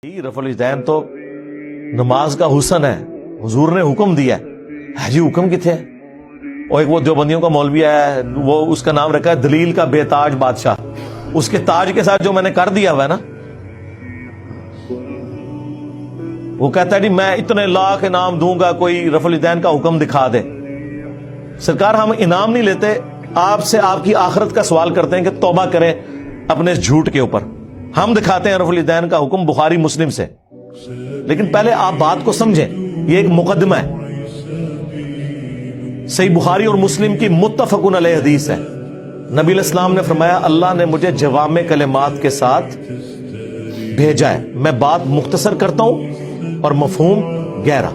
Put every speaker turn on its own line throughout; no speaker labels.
رفع الیدین تو نماز کا حسن ہے، حضور نے حکم دیا ہے جی، حکم کتنے ہے؟ اور ایک وہ دیوبندیوں کا مولوی ہے، وہ اس کا نام رکھا ہے دلیل کا بے تاج بادشاہ، اس کے تاج کے ساتھ جو میں نے کر دیا ہوا ہے نا، وہ کہتا ہے جی میں اتنے لاکھ انعام دوں گا کوئی رفع الیدین کا حکم دکھا دے۔ سرکار ہم انعام نہیں لیتے، آپ سے آپ کی آخرت کا سوال کرتے ہیں کہ توبہ کریں اپنے اس جھوٹ کے اوپر۔ ہم دکھاتے ہیں رفع الیدین کا حکم بخاری مسلم سے، لیکن پہلے آپ بات کو سمجھیں، یہ ایک مقدمہ ہے۔ صحیح بخاری اور مسلم کی متفقن علیہ حدیث ہے، نبی علیہ السلام نے فرمایا اللہ نے مجھے جوامع کلمات کے ساتھ بھیجا ہے، میں بات مختصر کرتا ہوں اور مفہوم گہرا۔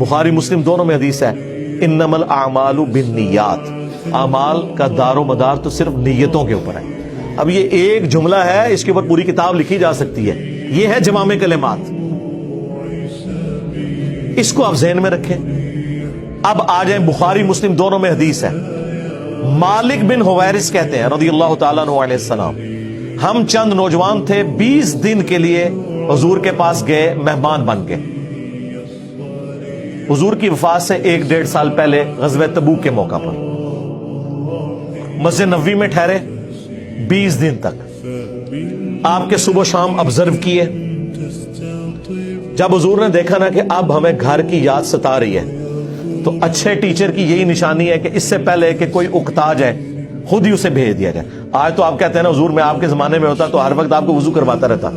بخاری مسلم دونوں میں حدیث ہے انما الاعمال بالنیات، اعمال کا دار و مدار تو صرف نیتوں کے اوپر ہے۔ اب یہ ایک جملہ ہے، اس کے اوپر پوری کتاب لکھی جا سکتی ہے، یہ ہے جوامع کلمات، اس کو آپ ذہن میں رکھیں۔ اب آ جائیں بخاری مسلم دونوں میں حدیث ہے، مالک بن حویرث کہتے ہیں رضی اللہ تعالیٰ عنہ علیہ السلام، ہم چند نوجوان تھے 20 دن کے لیے حضور کے پاس گئے مہمان بن کے، حضور کی وفات سے 1-1.5 سال پہلے غزوہ تبوک کے موقع پر مسجد نبوی میں ٹھہرے 20 دن تک، آپ کے صبح و شام آبزرو کیے۔ جب حضور نے دیکھا نا کہ اب ہمیں گھر کی یاد ستا رہی ہے، تو اچھے ٹیچر کی یہی نشانی ہے کہ اس سے پہلے کہ کوئی اکتا جائے خود ہی اسے بھیج دیا جائے۔ آج تو آپ کہتے ہیں نا حضور میں آپ کے زمانے میں ہوتا تو ہر وقت آپ کو وضو کرواتا رہتا،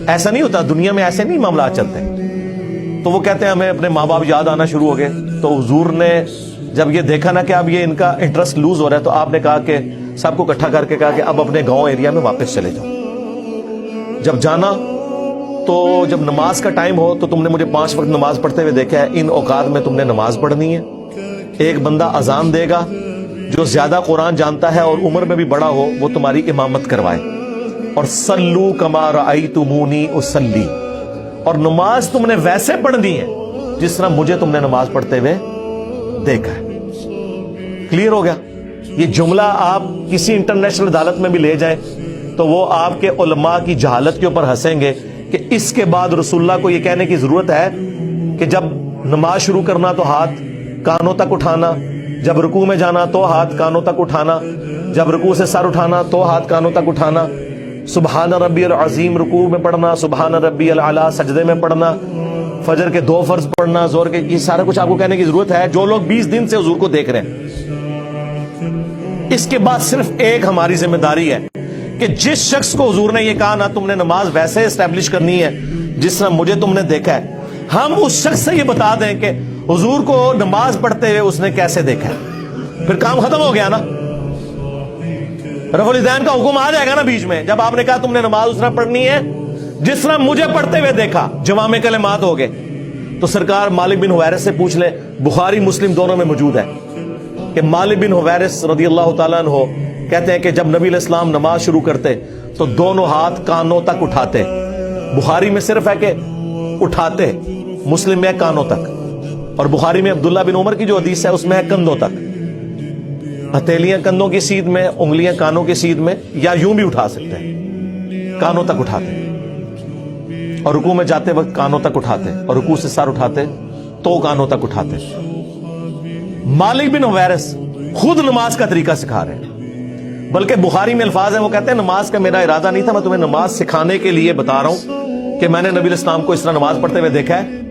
ایسا نہیں ہوتا، دنیا میں ایسے نہیں معاملات چلتے۔ تو وہ کہتے ہیں ہمیں اپنے ماں باپ یاد آنا شروع ہو گئے، تو حضور نے جب یہ دیکھا نا کہ اب یہ ان کا انٹرسٹ لوز ہو رہا ہے، تو آپ نے کہا کہ سب کو اکٹھا کر کے کہا کہ اب اپنے گاؤں ایریا میں واپس چلے جاؤ۔ جب جانا تو جب نماز کا ٹائم ہو تو تم نے مجھے 5 وقت نماز پڑھتے ہوئے دیکھا ہے، ان اوقات میں تم نے نماز پڑھنی ہے۔ ایک بندہ اذان دے گا جو زیادہ قرآن جانتا ہے اور عمر میں بھی بڑا ہو، وہ تمہاری امامت کروائے، اور صلو کما رأیتمونی اصلی، اور نماز تم نے ویسے پڑھنی ہے جس طرح مجھے تم نے نماز پڑھتے ہوئے دیکھا ہے۔ کلیئر ہو گیا؟ یہ جملہ آپ کسی انٹرنیشنل عدالت میں بھی لے جائیں تو وہ آپ کے علماء کی جہالت کے اوپر ہنسیں گے کہ اس کے بعد رسول اللہ کو یہ کہنے کی ضرورت ہے کہ جب نماز شروع کرنا تو ہاتھ کانوں تک اٹھانا، جب رکوع میں جانا تو ہاتھ کانوں تک اٹھانا، جب رکوع سے سر اٹھانا تو ہاتھ کانوں تک اٹھانا، سبحان ربی العظیم رکوع میں پڑھنا، سبحان ربی العلی سجدے میں پڑھنا، فجر کے 2 فرض پڑھنا، زور کے، یہ سارا کچھ آپ کو کہنے کی ضرورت ہے جو لوگ 20 دن سے حضور کو دیکھ رہے ہیں۔ اس کے بعد صرف ایک ہماری ذمہ داری ہے کہ جس شخص کو حضور نے یہ کہا نا تم نے نماز ویسے اسٹیبلش کرنی ہے جس طرح مجھے تم نے دیکھا ہے، ہم اس شخص سے یہ بتا دیں کہ حضور کو نماز پڑھتے ہوئے اس نے کیسے دیکھا ہے، پھر کام ختم ہو گیا نا۔ رفع الیدین کا حکم آ جائے گا نا بیچ میں، جب آپ نے کہا تم نے نماز اس طرح پڑھنی ہے جس طرح مجھے پڑھتے ہوئے دیکھا، جوامع کلمات ہو گئے۔ تو سرکار مالک بن حویرث سے پوچھ لیں، بخاری مسلم دونوں میں موجود ہے کہ مالک بن حویرث رضی اللہ تعالیٰ عنہ کہتے ہیں کہ جب نبی علیہ السلام نماز شروع کرتے تو دونوں ہاتھ کانوں تک اٹھاتے، بخاری میں صرف ہے کہ اٹھاتے، مسلم میں ہے کانوں تک، اور بخاری میں عبداللہ بن عمر کی جو حدیث ہے اس میں ہے کندھوں تک، ہتھیلیاں کندھوں کی سیدھ میں، انگلیاں کانوں کی سیدھ میں، یا یوں بھی اٹھا سکتے ہیں، کانوں تک اٹھاتے، اور رکوع میں جاتے وقت کانوں تک اٹھاتے، اور رکوع سے سر اٹھاتے تو کانوں تک اٹھاتے۔ مالک بن حویرث خود نماز کا طریقہ سکھا رہے ہیں، بلکہ بخاری میں الفاظ ہیں، وہ کہتے ہیں نماز کا میرا ارادہ نہیں تھا، میں تمہیں نماز سکھانے کے لیے بتا رہا ہوں کہ میں نے نبی علیہ السلام کو اس طرح نماز پڑھتے ہوئے دیکھا ہے،